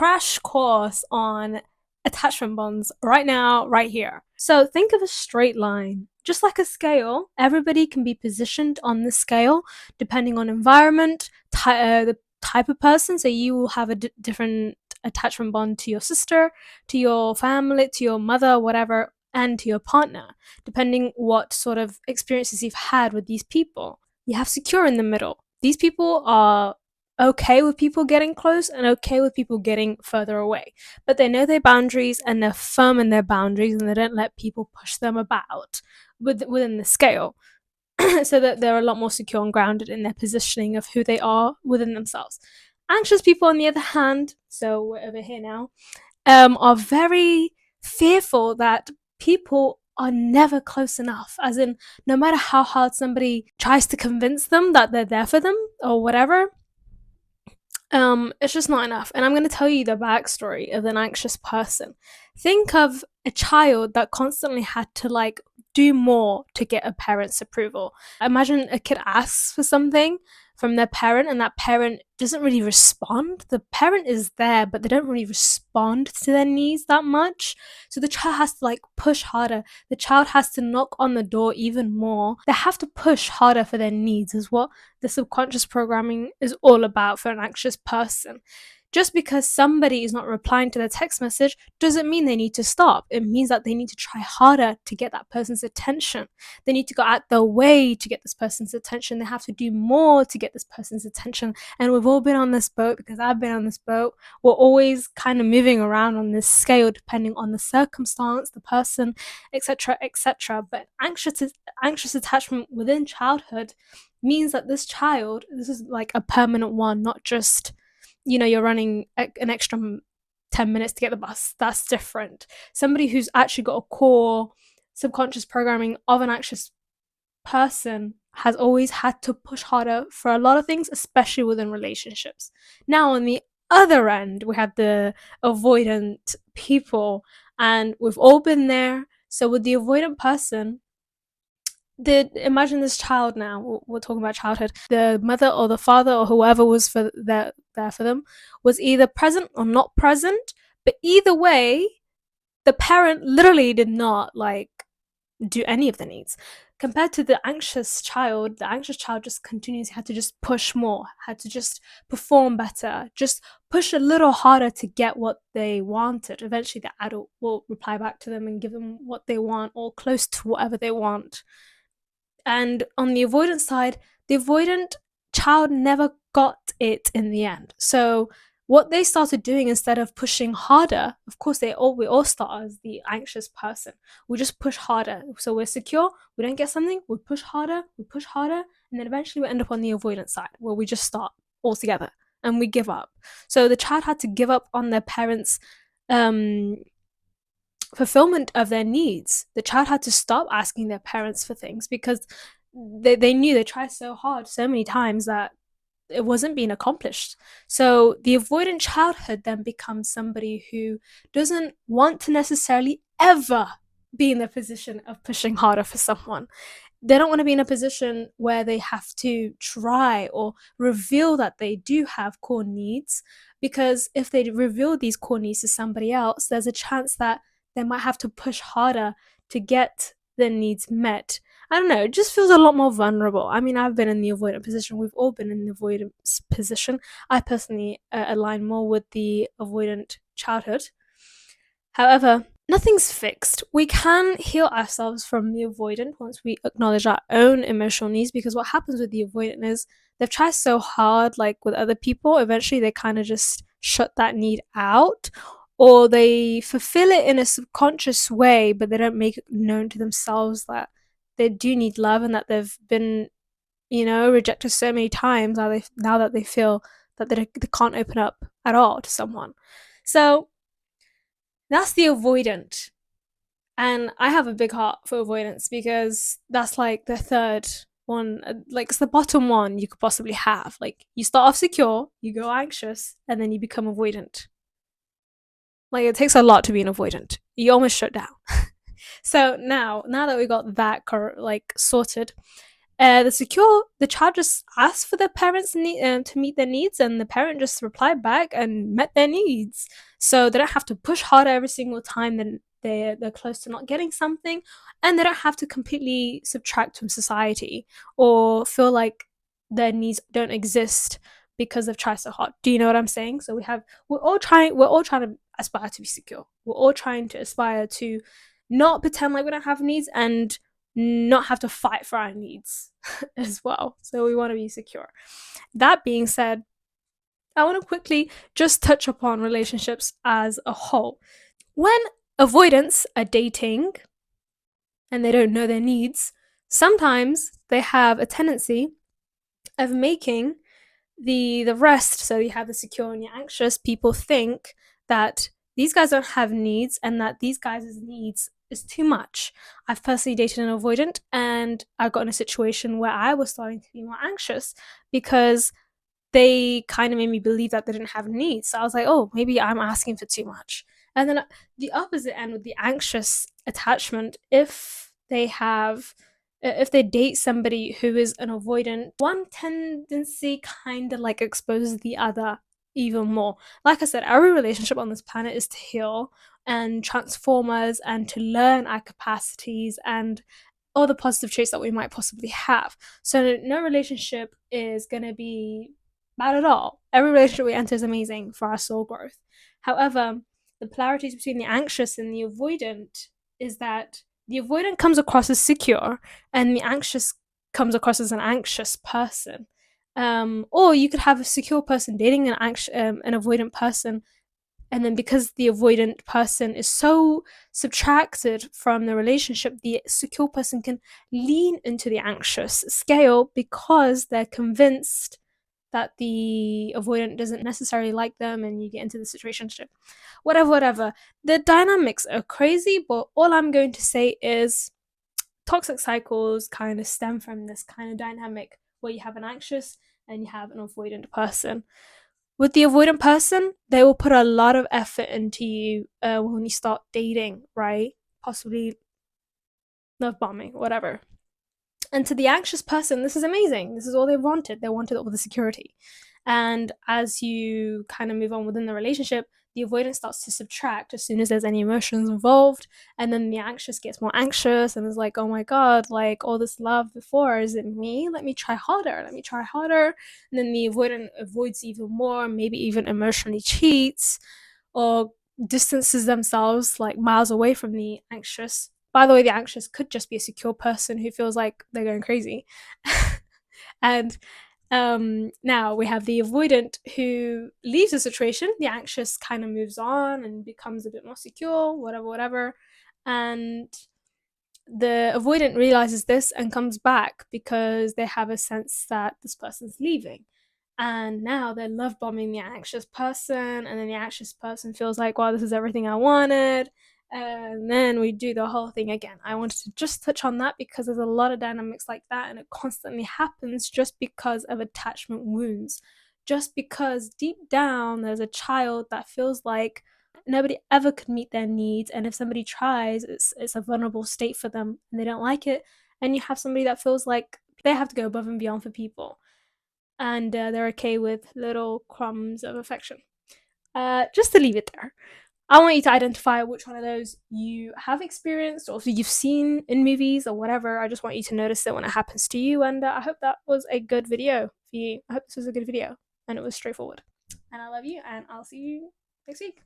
crash course on attachment bonds right now, right here. So think of a straight line. Just like a scale, everybody can be positioned on the scale depending on environment, the type of person. So you will have a different attachment bond to your sister, to your family, to your mother, whatever, and to your partner, depending what sort of experiences you've had with these people. You have secure in the middle. These people are okay with people getting close and okay with people getting further away. But they know their boundaries and they're firm in their boundaries and they don't let people push them about within the scale. So that they're a lot more secure and grounded in their positioning of who they are within themselves. Anxious people, on the other hand, so we're over here now, are very fearful that people are never close enough. As in, no matter how hard somebody tries to convince them that they're there for them or whatever, it's just not enough. And I'm going to tell you the backstory of an anxious person. Think of a child that constantly had to do more to get a parent's approval. Imagine a kid asks for something from their parent and that parent doesn't really respond. The parent is there, but they don't really respond to their needs that much. So the child has to push harder. The child has to knock on the door even more. They have to push harder for their needs, is what the subconscious programming is all about for an anxious person. Just because somebody is not replying to their text message doesn't mean they need to stop. It means that they need to try harder to get that person's attention. They need to go out their way to get this person's attention. They have to do more to get this person's attention. And we've all been on this boat, because I've been on this boat. We're always kind of moving around on this scale depending on the circumstance, the person, etc., etc. But anxious attachment within childhood means that this child, this is like a permanent one, not just you're running an extra 10 minutes to get the bus. That's different. Somebody who's actually got a core subconscious programming of an anxious person has always had to push harder for a lot of things, especially within relationships. Now, on the other end, we have the avoidant people, and we've all been there. So with the avoidant person, imagine this child now, we're talking about childhood, the mother or the father or whoever was there for them was either present or not present, but either way, the parent literally did not do any of the needs. Compared to the anxious child just continuously had to just push more, had to just perform better, just push a little harder to get what they wanted. Eventually the adult will reply back to them and give them what they want, or close to whatever they want. And on the avoidant side, the avoidant child never got it in the end. So what they started doing, instead of pushing harder, of course we all start as the anxious person. We just push harder. So we're secure, we don't get something, we push harder, and then eventually we end up on the avoidant side, where we just start altogether and we give up. So the child had to give up on their parents' fulfillment of their needs. The child had to stop asking their parents for things, because they knew they tried so hard so many times that it wasn't being accomplished. So the avoidant childhood then becomes somebody who doesn't want to necessarily ever be in the position of pushing harder for someone. They don't want to be in a position where they have to try or reveal that they do have core needs, because if they reveal these core needs to somebody else, there's a chance that they might have to push harder to get their needs met. I don't know, it just feels a lot more vulnerable. I mean, I've been in the avoidant position. We've all been in the avoidance position. I personally align more with the avoidant childhood. However, nothing's fixed. We can heal ourselves from the avoidant once we acknowledge our own emotional needs, because what happens with the avoidant is they've tried so hard, with other people, eventually they kind of just shut that need out, or they fulfill it in a subconscious way, but they don't make it known to themselves that they do need love, and that they've been, rejected so many times. Now that they feel that they can't open up at all to someone. So that's the avoidant. And I have a big heart for avoidance, because that's the third one, it's the bottom one you could possibly have. You start off secure, you go anxious, and then you become avoidant. It takes a lot to be an avoidant. You almost shut down. So now that we got that sorted, The child just asked for their parents to meet their needs, and the parent just replied back and met their needs. So they don't have to push harder every single time that they're close to not getting something, and they don't have to completely subtract from society or feel like their needs don't exist because they've tried so hard. Do you know what I'm saying? So we're all trying to aspire to be secure. We're all trying to aspire to not pretend like we don't have needs and not have to fight for our needs as well. So we want to be secure. That being said, I want to quickly just touch upon relationships as a whole. When avoidants are dating and they don't know their needs, sometimes they have a tendency of making the rest, so you have the secure and the anxious, people think that these guys don't have needs and that these guys' needs is too much. I've personally dated an avoidant and I got in a situation where I was starting to be more anxious because they kind of made me believe that they didn't have needs. So I was like, oh, maybe I'm asking for too much. And then the opposite end with the anxious attachment, if they date somebody who is an avoidant, one tendency kind of like exposes the other even more. Like I said, every relationship on this planet is to heal and transform us and to learn our capacities and all the positive traits that we might possibly have. So no relationship is going to be bad at all. Every relationship we enter is amazing for our soul growth. However, the polarities between the anxious and the avoidant is that the avoidant comes across as secure and the anxious comes across as an anxious person. Or you could have a secure person dating an avoidant person, and then because the avoidant person is so subtracted from the relationship, the secure person can lean into the anxious scale because they're convinced that the avoidant doesn't necessarily like them, and you get into the situation. Whatever. The dynamics are crazy, but all I'm going to say is toxic cycles kind of stem from this kind of dynamic where you have an anxious and you have an avoidant person. With the avoidant person, they will put a lot of effort into you when you start dating, right? Possibly love bombing, whatever. And to the anxious person, this is amazing. This is all they wanted. They wanted all the security. And as you kind of move on within the relationship, the avoidance starts to subtract as soon as there's any emotions involved. And then the anxious gets more anxious and is like, oh my God, like all this love before, is it me? Let me try harder. Let me try harder. And then the avoidant avoids even more, maybe even emotionally cheats or distances themselves like miles away from the anxious. By the way, the anxious could just be a secure person who feels like they're going crazy. And now we have the avoidant who leaves the situation. The anxious kind of moves on and becomes a bit more secure, whatever. And the avoidant realizes this and comes back because they have a sense that this person's leaving. And now they're love bombing the anxious person, and then the anxious person feels like, wow, this is everything I wanted. And then we do the whole thing again. I wanted to just touch on that because there's a lot of dynamics like that, and it constantly happens just because of attachment wounds. Just because deep down there's a child that feels like nobody ever could meet their needs, and if somebody tries, it's a vulnerable state for them and they don't like it. And you have somebody that feels like they have to go above and beyond for people, and they're okay with little crumbs of affection. Just to leave it there, I want you to identify which one of those you have experienced or if you've seen in movies or whatever. I just want you to notice it when it happens to you, and I hope that was a good video for you. I hope this was a good video and it was straightforward. And I love you, and I'll see you next week.